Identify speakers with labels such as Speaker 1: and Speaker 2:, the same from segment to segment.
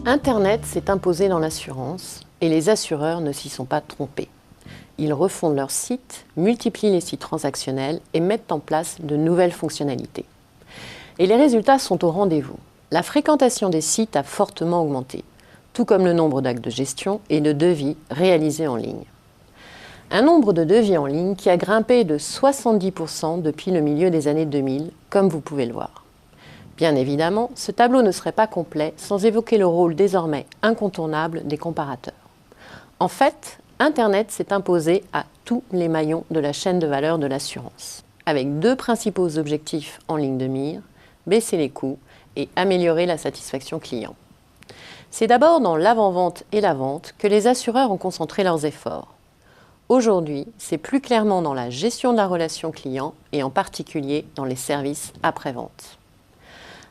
Speaker 1: Internet s'est imposé dans l'assurance et les assureurs ne s'y sont pas trompés. Ils refondent leurs sites, multiplient les sites transactionnels et mettent en place de nouvelles fonctionnalités. Et les résultats sont au rendez-vous. La fréquentation des sites a fortement augmenté, tout comme le nombre d'actes de gestion et de devis réalisés en ligne. Un nombre de devis en ligne qui a grimpé de 70% depuis le milieu des années 2000, comme vous pouvez le voir. Bien évidemment, ce tableau ne serait pas complet sans évoquer le rôle désormais incontournable des comparateurs. En fait, Internet s'est imposé à tous les maillons de la chaîne de valeur de l'assurance, avec deux principaux objectifs en ligne de mire, baisser les coûts et améliorer la satisfaction client. C'est d'abord dans l'avant-vente et la vente que les assureurs ont concentré leurs efforts. Aujourd'hui, c'est plus clairement dans la gestion de la relation client et en particulier dans les services après-vente.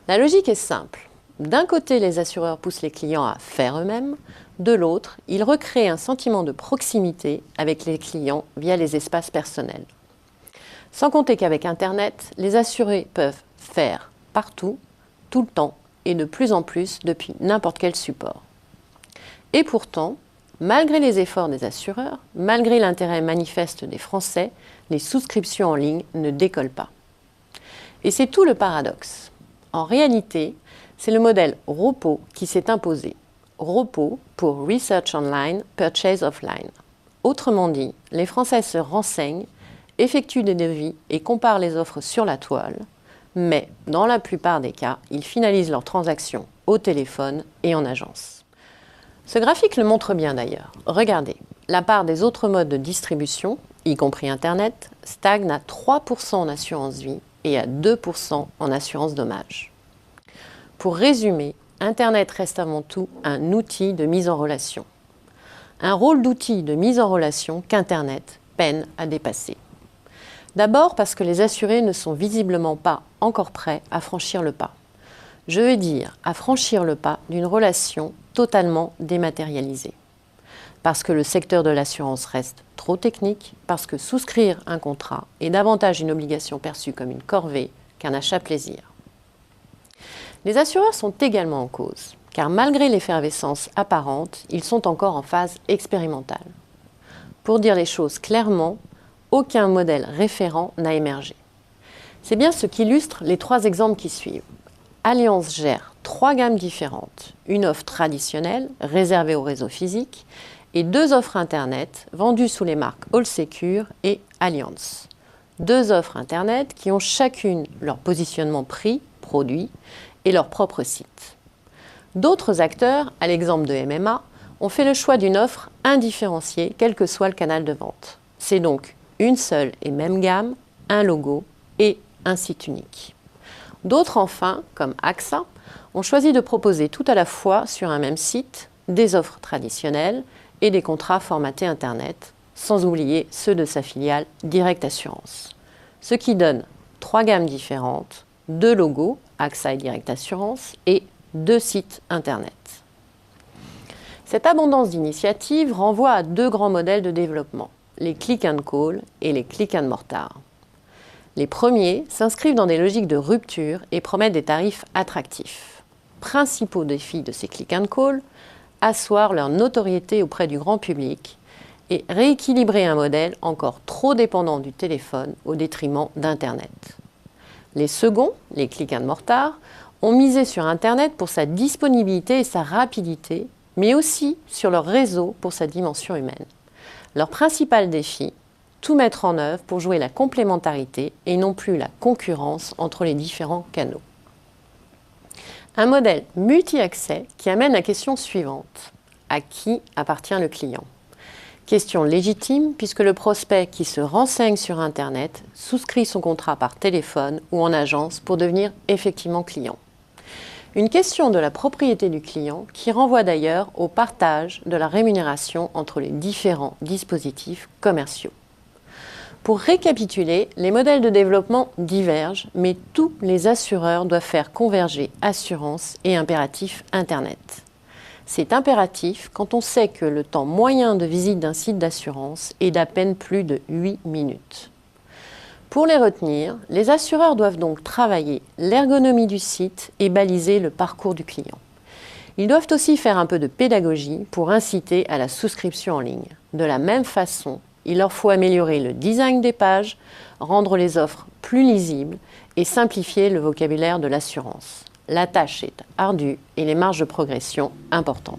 Speaker 1: La logique est simple. D'un côté, les assureurs poussent les clients à faire eux-mêmes. De l'autre, ils recréent un sentiment de proximité avec les clients via les espaces personnels. Sans compter qu'avec Internet, les assurés peuvent faire partout, tout le temps et de plus en plus depuis n'importe quel support. Et pourtant, malgré les efforts des assureurs, malgré l'intérêt manifeste des Français, les souscriptions en ligne ne décollent pas. Et c'est tout le paradoxe. En réalité, c'est le modèle ROPO qui s'est imposé. ROPO pour Research Online, Purchase Offline. Autrement dit, les Français se renseignent, effectuent des devis et comparent les offres sur la toile, mais dans la plupart des cas, ils finalisent leurs transactions au téléphone et en agence. Ce graphique le montre bien d'ailleurs. Regardez, la part des autres modes de distribution, y compris Internet, stagne à 3% en assurance vie et à 2% en assurance dommage. Pour résumer, Internet reste avant tout un outil de mise en relation. Un rôle d'outil de mise en relation qu'Internet peine à dépasser. D'abord parce que les assurés ne sont visiblement pas encore prêts à franchir le pas. Je veux dire, à franchir le pas d'une relation totalement dématérialisée. Parce que le secteur de l'assurance reste trop technique, parce que souscrire un contrat est davantage une obligation perçue comme une corvée qu'un achat plaisir. Les assureurs sont également en cause, car malgré l'effervescence apparente, ils sont encore en phase expérimentale. Pour dire les choses clairement, aucun modèle référent n'a émergé. C'est bien ce qu'illustrent les trois exemples qui suivent. Allianz gère 3 gammes différentes, une offre traditionnelle réservée au réseau physique et 2 offres Internet vendues sous les marques Allsecure et Allianz. 2 offres Internet qui ont chacune leur positionnement prix, produit et leur propre site. D'autres acteurs, à l'exemple de MMA, ont fait le choix d'une offre indifférenciée quel que soit le canal de vente. C'est donc une seule et même gamme, un logo et un site unique. D'autres enfin, comme AXA, ont choisi de proposer tout à la fois sur un même site des offres traditionnelles et des contrats formatés Internet, sans oublier ceux de sa filiale Direct Assurance. Ce qui donne 3 gammes différentes, 2 logos, AXA et Direct Assurance, et 2 sites Internet. Cette abondance d'initiatives renvoie à 2 grands modèles de développement, les click and call et les click and mortar. Les premiers s'inscrivent dans des logiques de rupture et promettent des tarifs attractifs. Principaux défis de ces click and call, asseoir leur notoriété auprès du grand public et rééquilibrer un modèle encore trop dépendant du téléphone au détriment d'Internet. Les seconds, les click and mortar, ont misé sur Internet pour sa disponibilité et sa rapidité, mais aussi sur leur réseau pour sa dimension humaine. Leur principal défi, tout mettre en œuvre pour jouer la complémentarité et non plus la concurrence entre les différents canaux. Un modèle multi-accès qui amène la question suivante. À qui appartient le client ? Question légitime puisque le prospect qui se renseigne sur Internet souscrit son contrat par téléphone ou en agence pour devenir effectivement client. Une question de la propriété du client qui renvoie d'ailleurs au partage de la rémunération entre les différents dispositifs commerciaux. Pour récapituler, les modèles de développement divergent, mais tous les assureurs doivent faire converger assurance et impératif Internet. C'est impératif quand on sait que le temps moyen de visite d'un site d'assurance est d'à peine plus de 8 minutes. Pour les retenir, les assureurs doivent donc travailler l'ergonomie du site et baliser le parcours du client. Ils doivent aussi faire un peu de pédagogie pour inciter à la souscription en ligne. De la même façon, il leur faut améliorer le design des pages, rendre les offres plus lisibles et simplifier le vocabulaire de l'assurance. La tâche est ardue et les marges de progression importantes.